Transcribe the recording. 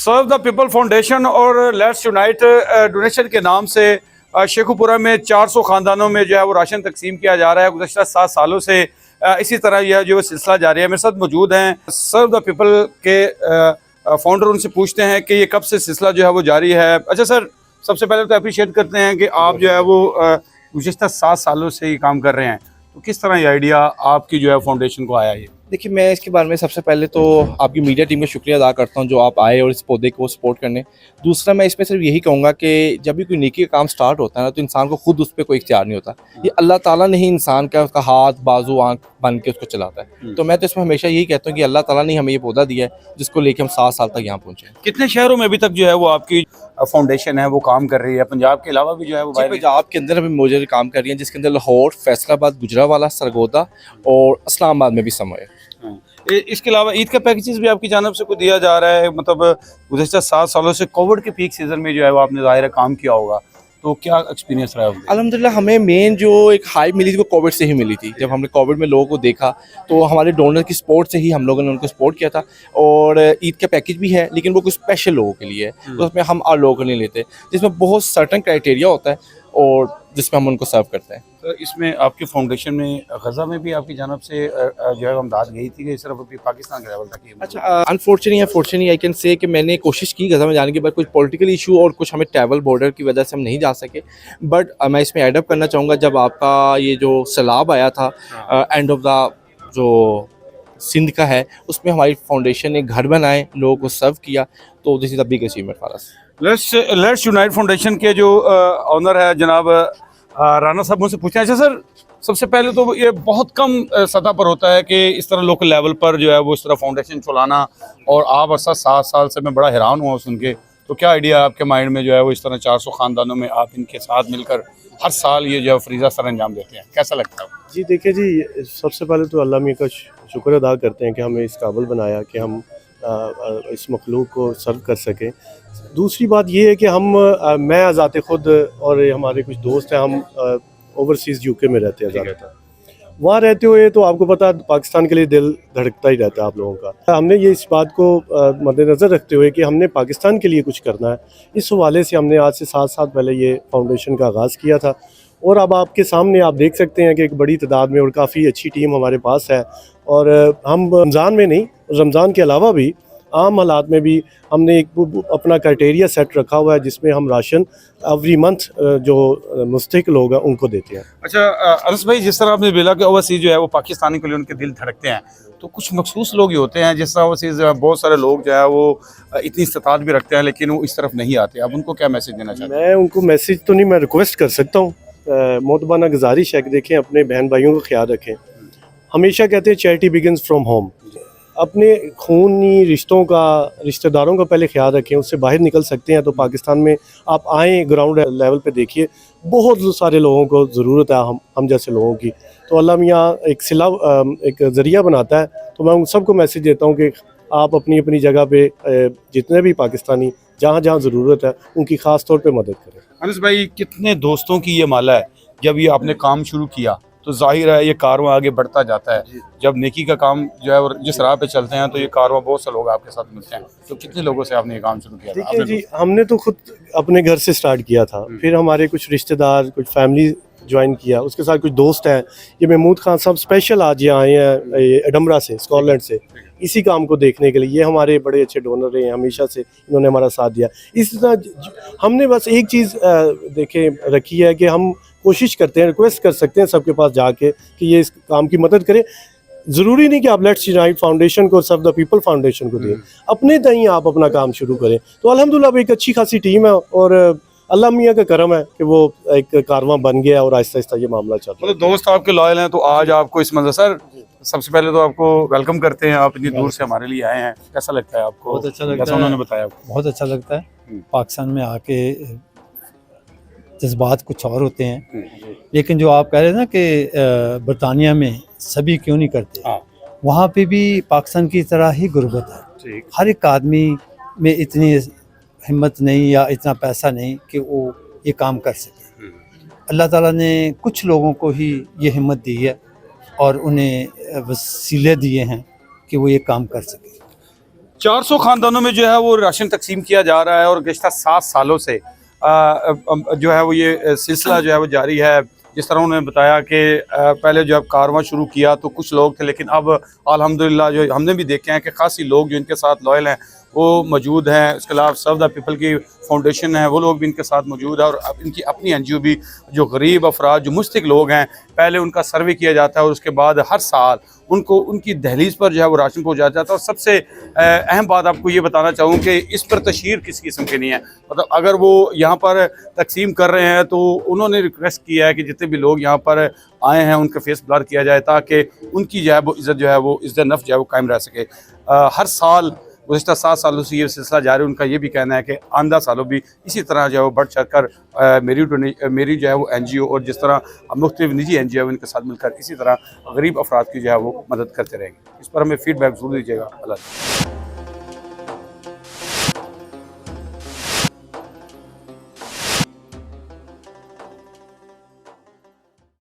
Serve the people foundation और let's unite donation के नाम से शेखुपुरा में 400 ख़ानदानों में जो है वो राशन तकसीम किया जा रहा है। गुज़श्ता 7 सालों से इसी तरह यह जो सिलसिला जारी है। मेरे साथ मौजूद हैं सर्व द पीपल के फाउंडर, उनसे पूछते हैं कि ये कब से सिलसिला जो है वो जारी है। अच्छा सर, सबसे पहले तो अप्रिशिएट करते हैं कि आप जो है वो गुज़श्ता 7 सालों से ये काम कर रहे हैं, तो किस तरह ये आइडिया आपकी जो है फाउंडेशन को आया? ये देखिए, मैं इसके बारे में सबसे पहले तो आपकी मीडिया टीम का शुक्रिया अदा करता हूं जो आप आए और इस पौधे को सपोर्ट करने। दूसरा, मैं इसमें सिर्फ यही कहूँगा कि जब भी कोई नेकी का काम स्टार्ट होता है ना, तो इंसान को खुद उस पर कोई इख्तियार नहीं होता। ये अल्लाह ताला ने ही इंसान का उसका हाथ बाजू आँख बन के उसको चलाता है। तो मैं तो इसमें हमेशा यही कहता हूँ कि अल्लाह ताला ने हमें ये पौधा दिया है जिसको लेके हम 7 साल तक यहाँ पहुँचे। कितने शहरों में अभी तक जो है वो आपकी फाउंडेशन है वो काम कर रही है? पंजाब के अलावा भी जो है वो पंजाब के अंदर अभी मौजूद काम कर रही है, जिसके अंदर लाहौर, फैसलाबाद, गुजरावाला, सरगोदा और इस्लामाबाद में भी समय है। इसके अलावा ईद का पैकेजेस भी आपकी जानब से कुछ दिया जा रहा है? मतलब गुज़श्ता 7 सालों से कोविड के पीक सीजन में जो है वो आपने ज़ाहिर है काम किया होगा, तो क्या एक्सपीरियंस रहा है? अल्हम्दुलिल्लाह, हमें मेन जो एक हाइप मिली थी वो कोविड से ही मिली थी। जब हमने कोविड में लोगों को देखा तो हमारे डोनर की सपोर्ट से ही हम लोगों ने उनको सपोर्ट किया था। और ईद का पैकेज भी है, लेकिन वो कुछ स्पेशल लोगों के लिए है, तो उसमें हम और लोगों को नहीं लेते, जिसमें बहुत सर्टन क्राइटेरिया होता है और जिसमें हम उनको सर्व करते हैं। तो इसमें आपकी फाउंडेशन में गज़ा में भी आपकी जानब से जो है इमदाद गई थी कि सिर्फ अभी पाकिस्तान के लेवल तक ही? अच्छा, अनफॉर्चुनेटली आई कैन से कि मैंने कोशिश की गज़ा में जाने के बाद, कुछ पॉलिटिकल इशू और कुछ हमें ट्रैवल बॉर्डर की वजह से हम नहीं जा सके। बट मैं इसमें एडअप करना चाहूँगा, जब आपका ये जो सैलाब आया था एंड ऑफ द जो सिंध का है, उसमें हमारी फाउंडेशन ने घर बनाए, लोगों को सर्व किया, तो this is the big achievement for us. Let's unite foundation के जो ऑनर है जनाब राना साहब, मुझसे पूछना है। अच्छा सर, सबसे पहले तो ये बहुत कम सतह पर होता है कि इस तरह लोकल लेवल पर जो है वो इस तरह फाउंडेशन चलाना, और आप अर्सा 7 साल से मैं बड़ा हैरान हुआ सुन के। तो क्या आइडिया आपके माइंड में जो है वो इस तरह 400 ख़ानदानों में आप इनके साथ मिलकर हर साल ये जो है फ्रीज़ा सर अंजाम देते हैं, कैसा लगता है? जी देखिए जी, सबसे पहले तो अल्लाह मियां का शुक्र अदा करते हैं कि हमें इस काबिल बनाया कि हम इस मखलूक को सर्व कर सकें। दूसरी बात ये है कि मैं आज़ाते खुद और हमारे कुछ दोस्त हैं, हम ओवरसीज़ यूके में रहते हैं ज़्यादातर। वहाँ रहते हुए तो आपको पता है पाकिस्तान के लिए दिल धड़कता ही रहता है आप लोगों का। हमने ये इस बात को मद्देनज़र रखते हुए कि हमने पाकिस्तान के लिए कुछ करना है, इस हवाले से हमने आज से 7 साल पहले ये फाउंडेशन का आगाज़ किया था। और अब आपके सामने आप देख सकते हैं कि एक बड़ी तादाद में और काफ़ी अच्छी टीम हमारे पास है। और हम रमज़ान में नहीं, रमज़ान के अलावा भी आम हालात में भी हमने एक अपना क्राइटेरिया सेट रखा हुआ है, जिसमें हम राशन एवरी मंथ जो मुस्तहिक लोग हैं उनको देते हैं। अच्छा अनस भाई, जिस तरह आपने बोला कि ओवरसीज़ जो है वो पाकिस्तानी के लिए उनके दिल धड़कते हैं, तो कुछ मखसूस लोग ही होते हैं जिस तरह ओवरसीज़ बहुत सारे लोग जो है वो इतनी इस्तात भी रखते हैं लेकिन वो इस तरफ नहीं आते। अब उनको क्या मैसेज देना चाहते हैं? मैं उनको मैसेज तो नहीं, मैं रिक्वेस्ट कर सकता हूँ, मोतबाना गुजारिश है कि देखें, अपने बहन भाइयों का ख्याल रखें। हमेशा कहते हैं चैरिटी बिगिंस फ्रॉम होम। अपने खूनी रिश्तों का, रिश्तेदारों का पहले ख्याल रखें, उससे बाहर निकल सकते हैं। तो पाकिस्तान में आप आएँ, ग्राउंड लेवल पे देखिए, बहुत सारे लोगों को ज़रूरत है हम जैसे लोगों की। तो अल्लाह मियाँ एक सिला, एक ज़रिया बनाता है। तो मैं उन सबको मैसेज देता हूँ कि आप अपनी अपनी जगह पे जितने भी पाकिस्तानी जहाँ जहाँ ज़रूरत है उनकी ख़ास तौर पे मदद करें। अनस भाई, कितने दोस्तों की ये माला है, जब ये आपने काम शुरू किया तो जाहिर है ये कारवां आगे बढ़ता जाता है। जब नेकी का काम जो है और जिस राह पे चलते हैं तो ये कारवां बहुत से लोग आपके साथ मिलते हैं। तो कितने लोगों से आपने ये काम शुरू किया? देखिए जी, हमने तो खुद अपने घर से स्टार्ट किया था, फिर हमारे कुछ रिश्तेदार, कुछ फैमिली ज्वाइन किया, उसके साथ कुछ दोस्त हैं। ये महमूद खान साहब स्पेशल आज यहाँ आए हैं एडमरा से, स्कॉटलैंड से, इसी काम को देखने के लिए। ये हमारे बड़े अच्छे डोनर रहे हैं, हमेशा से इन्होंने हमारा साथ दिया। इस तरह हमने बस एक चीज़ देखे रखी है कि हम कोशिश करते हैं, रिक्वेस्ट कर सकते हैं सबके पास जाके कि ये इस काम की मदद करें। ज़रूरी नहीं कि आप लेट्स यूनाइट फाउंडेशन को, सर्व द पीपल फाउंडेशन को दें, अपने तहीं आप अपना काम शुरू करें। तो अल्हम्दुलिल्लाह एक अच्छी खासी टीम है और अल्लाह मियाँ का करम है कि वो एक कारवां बन गया और आहिस्ता आहिस्ता ये मामला चल रहा है। मतलब दोस्त आपके लॉयल हैं, तो आज आपको इस मंजर सर सबसे पहले तो आपको वेलकम करते हैं। आप इतनी दूर से हमारे लिए आए हैं, कैसा लगता है आपको? बहुत अच्छा लगता है, उन्होंने बताया आपको? बहुत अच्छा लगता है। पाकिस्तान में आके जज्बात कुछ और होते हैं, लेकिन जो आप कह रहे हैं ना कि बरतानिया में सभी क्यों नहीं करते, वहाँ पे भी पाकिस्तान की तरह ही गुर्बत है। हर एक आदमी में इतनी हिम्मत नहीं या इतना पैसा नहीं कि वो ये काम कर सके। अल्लाह ताला ने कुछ लोगों को ही ये हिम्मत दी है और उन्हें वसीले दिए हैं कि वो ये काम कर सके। 400 ख़ानदानों में जो है वो राशन तकसीम किया जा रहा है और गुज़श्ता 7 सालों से जो है वो ये सिलसिला जो है वो जारी है। जिस तरह उन्होंने बताया कि पहले जब कारवां शुरू किया तो कुछ लोग थे, लेकिन अब अल्हम्दुलिल्लाह जो हमने भी देखे हैं कि खासी लोग जो इनके साथ लॉयल हैं वो मौजूद हैं। उसके अलावा सर्व द पीपल की फाउंडेशन है, वो लोग भी इनके साथ मौजूद है और अब इनकी अपनी NGO भी, जो गरीब अफराद जो मुस्तक लोग हैं, पहले उनका सर्वे किया जाता है और उसके बाद हर साल उनको उनकी दहलीज पर जो है वो राशन पहुँचाया जाता है। और सबसे अहम बात आपको ये बताना चाहूँ कि इस पर तशहीर किस किस्म की नहीं है। मतलब अगर वो यहाँ पर तकसीम कर रहे हैं तो उन्होंने रिक्वेस्ट किया है कि जितने भी लोग यहाँ पर आए हैं उनका फेस ब्लर किया जाए ताकि उनकी जो है वो इज़्ज़त जो है वो इज़्ज़त नफ्स जो है वो कायम रह सके। हर साल गुज़श्ता 7 सालों से ये सिलसिला जारी। उनका ये भी कहना है कि आइंदा सालों भी इसी तरह जो है वो बढ़ चढ़ कर मेरी जो है वो NGO और जिस तरह मुख्तलिफ निजी NGO इनके साथ मिलकर इसी तरह गरीब अफराद की जो है वो मदद करते रहेंगे। इस पर हमें फीडबैक ज़रूर दीजिएगा। अल्लाह।